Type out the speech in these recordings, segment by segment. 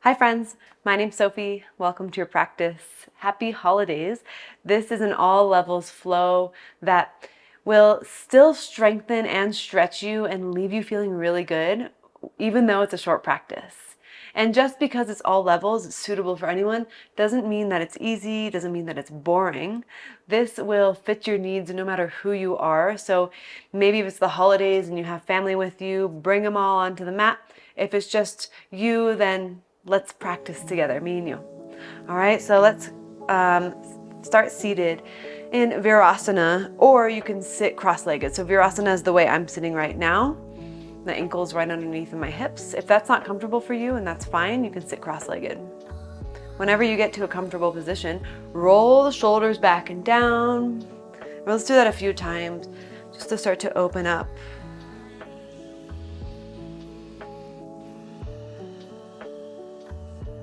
Hi friends, my name's Sophie. Welcome to your practice. Happy holidays. This is an all levels flow that will still strengthen and stretch you and leave you feeling really good, even though it's a short practice. And just because it's all levels, it's suitable for anyone, doesn't mean that it's easy, doesn't mean that it's boring. This will fit your needs no matter who you are. So maybe if it's the holidays and you have family with you, bring them all onto the mat. If it's just you, then let's practice together, me and you. All right, so let's start seated in Virasana, or you can sit cross-legged. So Virasana is the way I'm sitting right now. The ankle's right underneath my hips. If that's not comfortable for you, and that's fine, you can sit cross-legged. Whenever you get to a comfortable position, roll the shoulders back and down. Let's do that a few times just to start to open up.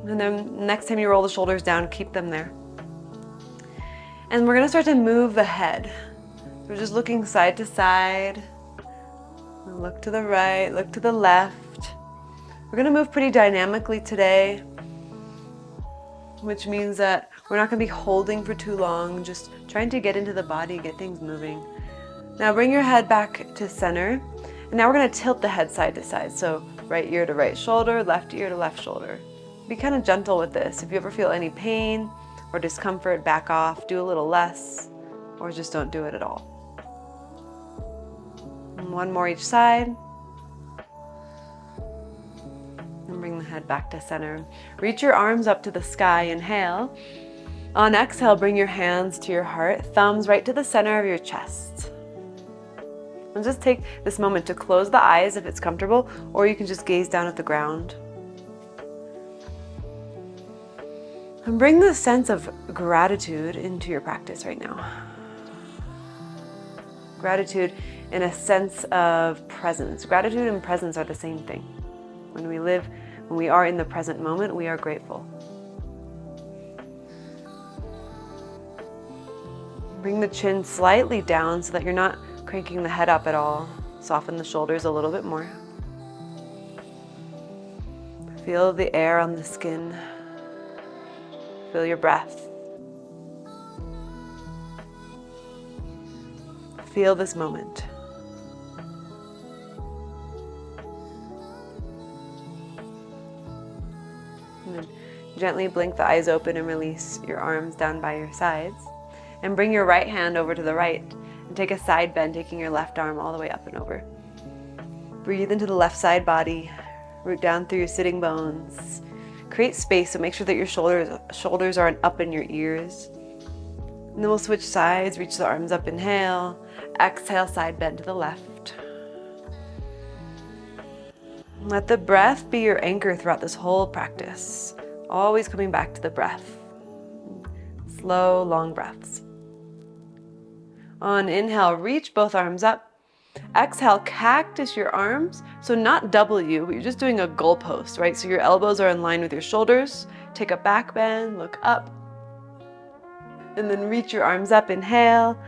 And then next time you roll the shoulders down, keep them there. And we're gonna start to move the head. We're just looking side to side. Look to the right, look to the left. We're gonna move pretty dynamically today, which means that we're not gonna be holding for too long, just trying to get into the body, get things moving. Now bring your head back to center. And now we're gonna tilt the head side to side. So right ear to right shoulder, left ear to left shoulder. Be kind of gentle with this. If you ever feel any pain or discomfort, back off, do a little less, or just don't do it at all. And one more each side. And bring the head back to center. Reach your arms up to the sky, inhale. On exhale, bring your hands to your heart, thumbs right to the center of your chest. And just take this moment to close the eyes if it's comfortable, or you can just gaze down at the ground. And bring the sense of gratitude into your practice right now. Gratitude in a sense of presence. Gratitude and presence are the same thing. When we are in the present moment, we are grateful. Bring the chin slightly down so that you're not cranking the head up at all. Soften the shoulders a little bit more. Feel the air on the skin. Feel your breath. Feel this moment. And then gently blink the eyes open and release your arms down by your sides. And bring your right hand over to the right and take a side bend, taking your left arm all the way up and over. Breathe into the left side body. Root down through your sitting bones. Create space, so make sure that your shoulders are up in your ears. And then we'll switch sides, reach the arms up, inhale. Exhale, side bend to the left. Let the breath be your anchor throughout this whole practice. Always coming back to the breath. Slow, long breaths. On inhale, reach both arms up. Exhale, cactus your arms. So not W, but you're just doing a goalpost, right? So your elbows are in line with your shoulders. Take a back bend, look up. And then reach your arms up, inhale.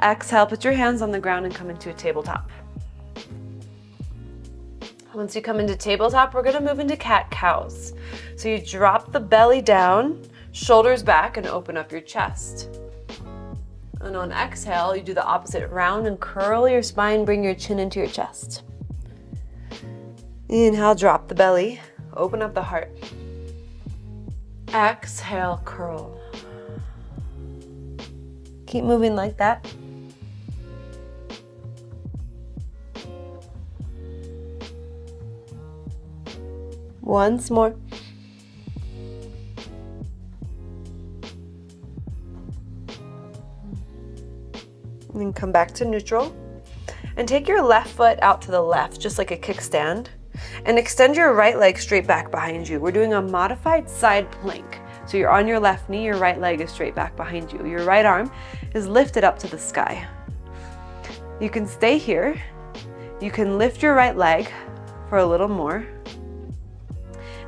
Exhale, put your hands on the ground and come into a tabletop. Once you come into tabletop, we're gonna move into cat-cows. So you drop the belly down, shoulders back, and open up your chest. And on exhale, you do the opposite, round and curl your spine, bring your chin into your chest. Inhale, drop the belly, open up the heart. Exhale, curl. Keep moving like that. Once more. And then come back to neutral. And take your left foot out to the left, just like a kickstand. And extend your right leg straight back behind you. We're doing a modified side plank. So you're on your left knee, your right leg is straight back behind you. Your right arm is lifted up to the sky. You can stay here. You can lift your right leg for a little more.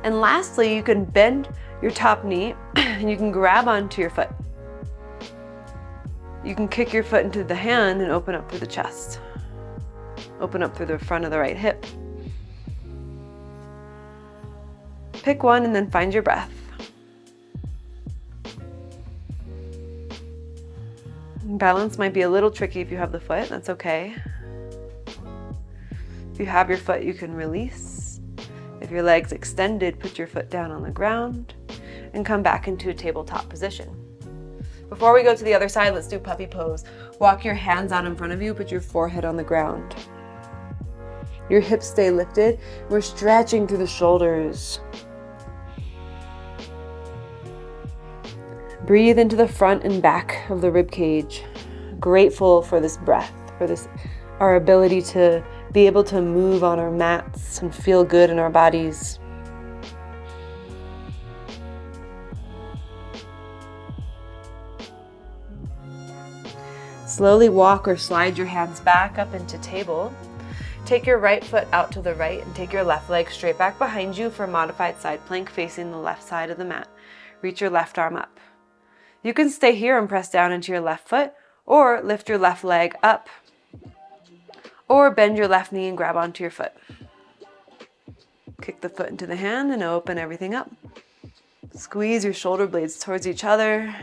And lastly, you can bend your top knee and you can grab onto your foot. You can kick your foot into the hand and open up through the chest. Open up through the front of the right hip. Pick one and then find your breath. Balance might be a little tricky if you have the foot, that's okay. If you have your foot, you can release. If your leg's extended, put your foot down on the ground and come back into a tabletop position. Before we go to the other side, let's do puppy pose. Walk your hands out in front of you, put your forehead on the ground. Your hips stay lifted. We're stretching through the shoulders. Breathe into the front and back of the rib cage. Grateful for this breath, for this, our ability to be able to move on our mats and feel good in our bodies. Slowly walk or slide your hands back up into table. Take your right foot out to the right and take your left leg straight back behind you for a modified side plank facing the left side of the mat. Reach your left arm up. You can stay here and press down into your left foot, or lift your left leg up, or bend your left knee and grab onto your foot. Kick the foot into the hand and open everything up. Squeeze your shoulder blades towards each other.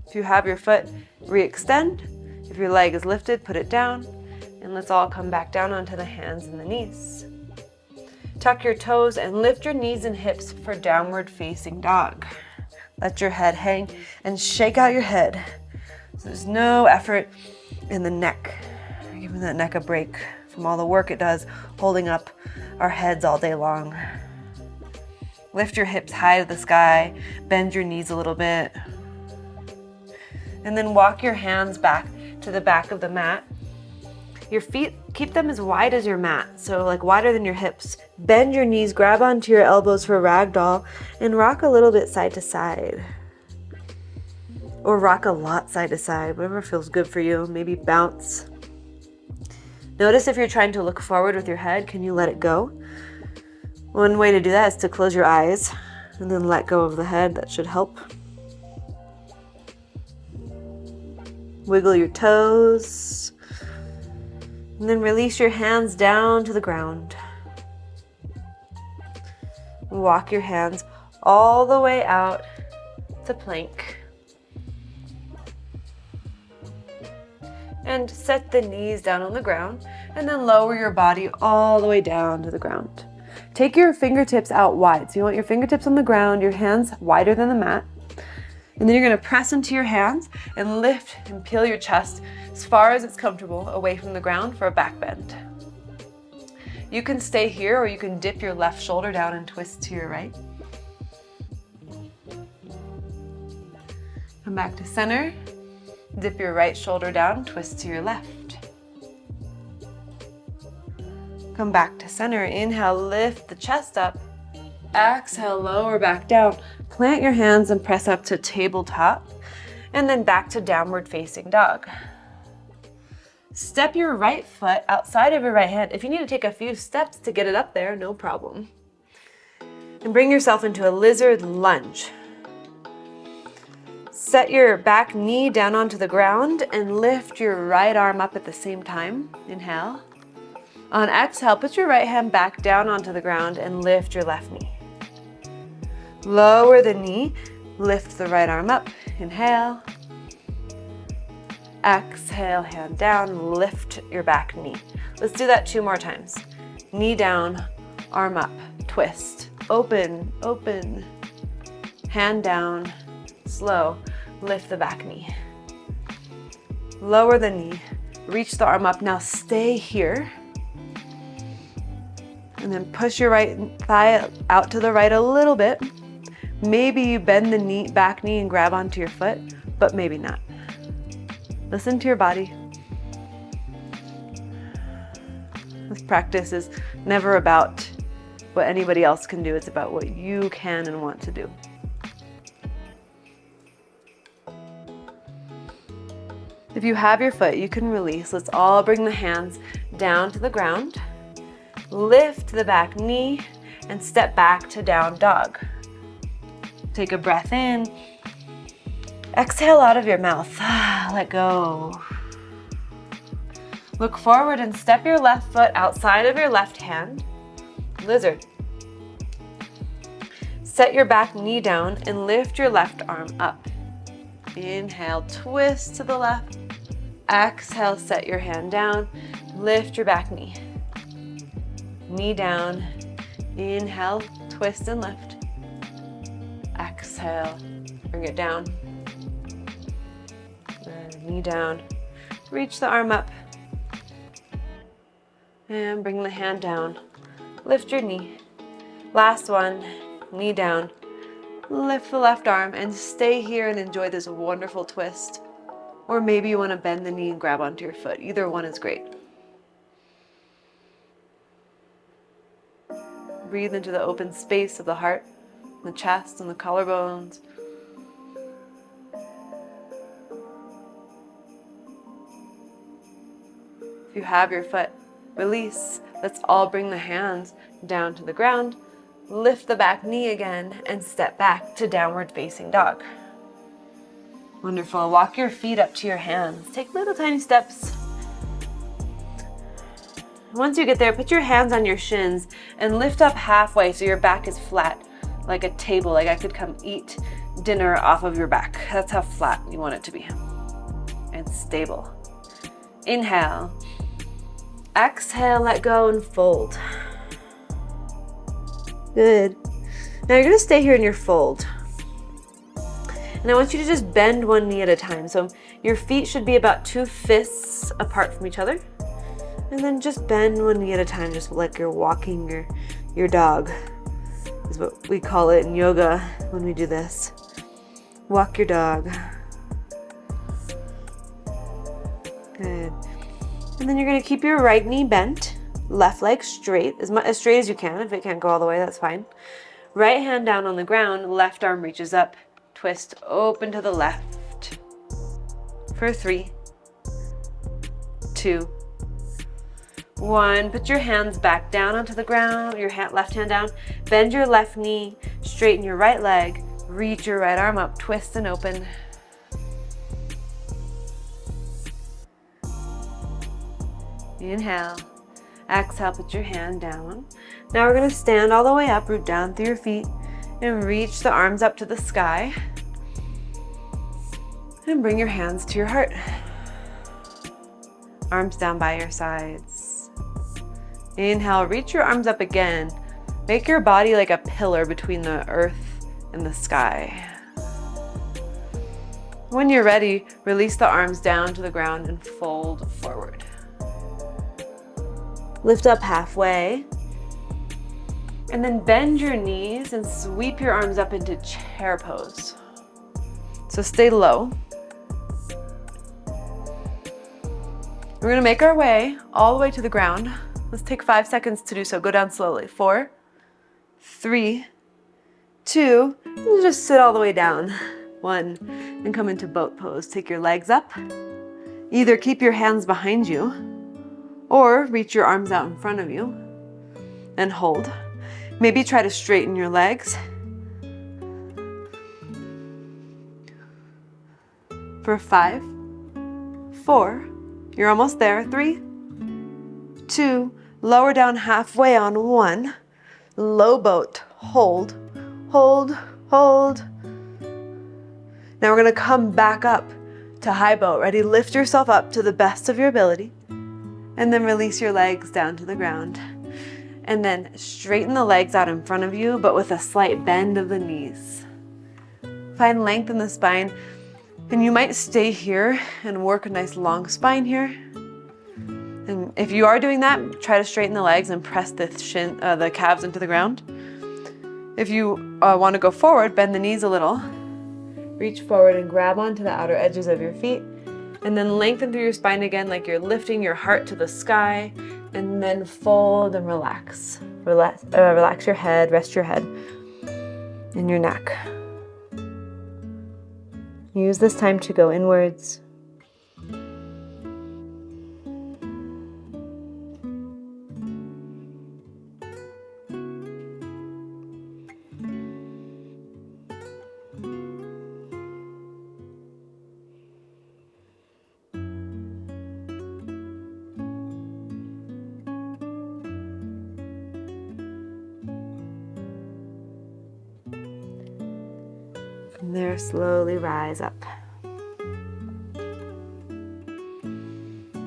If you have your foot, re-extend. If your leg is lifted, put it down. And let's all come back down onto the hands and the knees. Tuck your toes and lift your knees and hips for downward facing dog. Let your head hang and shake out your head. So there's no effort in the neck. Giving that neck a break from all the work it does holding up our heads all day long. Lift your hips high to the sky. Bend your knees a little bit. And then walk your hands back to the back of the mat. Your feet, keep them as wide as your mat, so like wider than your hips. Bend your knees, grab onto your elbows for ragdoll, and rock a little bit side to side. Or rock a lot side to side, whatever feels good for you. Maybe bounce. Notice if you're trying to look forward with your head, can you let it go? One way to do that is to close your eyes and then let go of the head. That should help. Wiggle your toes. And then release your hands down to the ground. Walk your hands all the way out to plank. And set the knees down on the ground and then lower your body all the way down to the ground. Take your fingertips out wide. So you want your fingertips on the ground, your hands wider than the mat. And then you're going to press into your hands and lift and peel your chest as far as it's comfortable away from the ground for a back bend. You can stay here or you can dip your left shoulder down and twist to your right. Come back to center. Dip your right shoulder down, twist to your left. Come back to center. Inhale, lift the chest up. Exhale, lower back down. Plant your hands and press up to tabletop, and then back to downward facing dog. Step your right foot outside of your right hand. If you need to take a few steps to get it up there, no problem. And bring yourself into a lizard lunge. Set your back knee down onto the ground and lift your right arm up at the same time. Inhale. On exhale, put your right hand back down onto the ground and lift your left knee. Lower the knee, lift the right arm up. Inhale. Exhale, hand down, lift your back knee. Let's do that 2 more times. Knee down, arm up, twist, open, open, hand down, slow, lift the back knee. Lower the knee, reach the arm up. Now stay here. And then push your right thigh out to the right a little bit. Maybe you bend the back knee and grab onto your foot, but maybe not. Listen to your body. This practice is never about what anybody else can do. It's about what you can and want to do. If you have your foot, you can release. Let's all bring the hands down to the ground. Lift the back knee and step back to down dog. Take a breath in Exhale out of your mouth. Let go. Look forward and step your left foot outside of your left hand. Lizard. Set your back knee down and lift your left arm up. Inhale, twist to the left. Exhale, set your hand down. Lift your back knee. Knee down. Inhale, twist and lift. Exhale, bring it down. And knee down. Reach the arm up. And bring the hand down. Lift your knee. Last one, knee down. Lift the left arm and stay here and enjoy this wonderful twist. Or maybe you want to bend the knee and grab onto your foot. Either one is great. Breathe into the open space of the heart, the chest, and the collarbones. If you have your foot, release. Let's all bring the hands down to the ground. Lift the back knee again and step back to downward facing dog. Wonderful. Walk your feet up to your hands. Take little tiny steps. Once you get there, put your hands on your shins and lift up halfway so your back is flat, like a table, like I could come eat dinner off of your back. That's how flat you want it to be. And stable. Inhale. Exhale, let go and fold. Good. Now you're going to stay here in your fold. And I want you to just bend one knee at a time. So your feet should be about 2 fists apart from each other. And then just bend one knee at a time, just like you're walking your dog, is what we call it in yoga when we do this. Walk your dog. Good. And then you're going to keep your right knee bent, left leg straight, as straight as you can. If it can't go all the way, that's fine. Right hand down on the ground, left arm reaches up, twist open to the left. For 3, 2, 1. Put your hands back down onto the ground, your left hand down. Bend your left knee, straighten your right leg, reach your right arm up, twist and open. Inhale. Exhale, put your hand down. Now we're going to stand all the way up, root down through your feet, and reach the arms up to the sky. And bring your hands to your heart. Arms down by your sides. Inhale, reach your arms up again. Make your body like a pillar between the earth and the sky. When you're ready, release the arms down to the ground and fold forward. Lift up halfway. And then bend your knees and sweep your arms up into chair pose. So stay low. We're going to make our way all the way to the ground. Let's take 5 seconds to do so. Go down slowly. 4, 3, 2, and just sit all the way down. 1, and come into boat pose. Take your legs up. Either keep your hands behind you or reach your arms out in front of you and hold. Maybe try to straighten your legs. For 5, 4, you're almost there. 3, 2, lower down halfway on 1. Low boat, hold, hold, hold. Now we're gonna come back up to high boat. Ready? Lift yourself up to the best of your ability. And then release your legs down to the ground. And then straighten the legs out in front of you, but with a slight bend of the knees. Find length in the spine. And you might stay here and work a nice long spine here. And if you are doing that, try to straighten the legs and press the calves into the ground. If you want to go forward, bend the knees a little. Reach forward and grab onto the outer edges of your feet. And then lengthen through your spine again like you're lifting your heart to the sky. And then fold and relax. Relax your head, rest your head and your neck. Use this time to go inwards. And there, slowly rise up.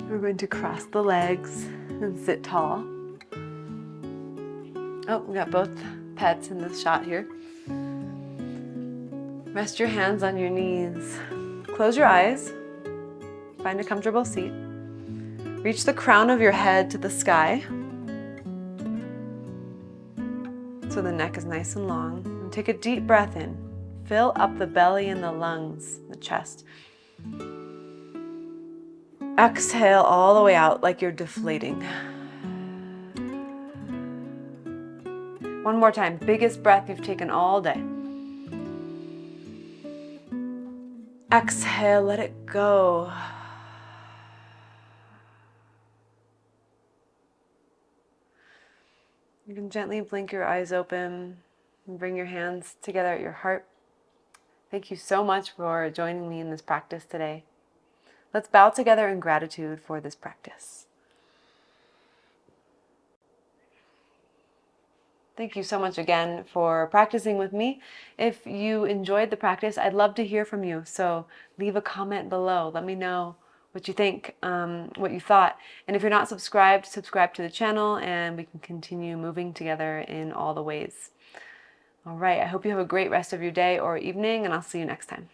We're going to cross the legs and sit tall. Oh, we got both pets in this shot here. Rest your hands on your knees. Close your eyes. Find a comfortable seat. Reach the crown of your head to the sky, so the neck is nice and long. And take a deep breath in. Fill up the belly and the lungs, the chest. Exhale all the way out like you're deflating. One more time. Biggest breath you've taken all day. Exhale, let it go. You can gently blink your eyes open and bring your hands together at your heart. Thank you so much for joining me in this practice today. Let's bow together in gratitude for this practice. Thank you so much again for practicing with me. If you enjoyed the practice, I'd love to hear from you. So leave a comment below. Let me know what you think, what you thought. And if you're not subscribed, subscribe to the channel and we can continue moving together in all the ways. All right, I hope you have a great rest of your day or evening, and I'll see you next time.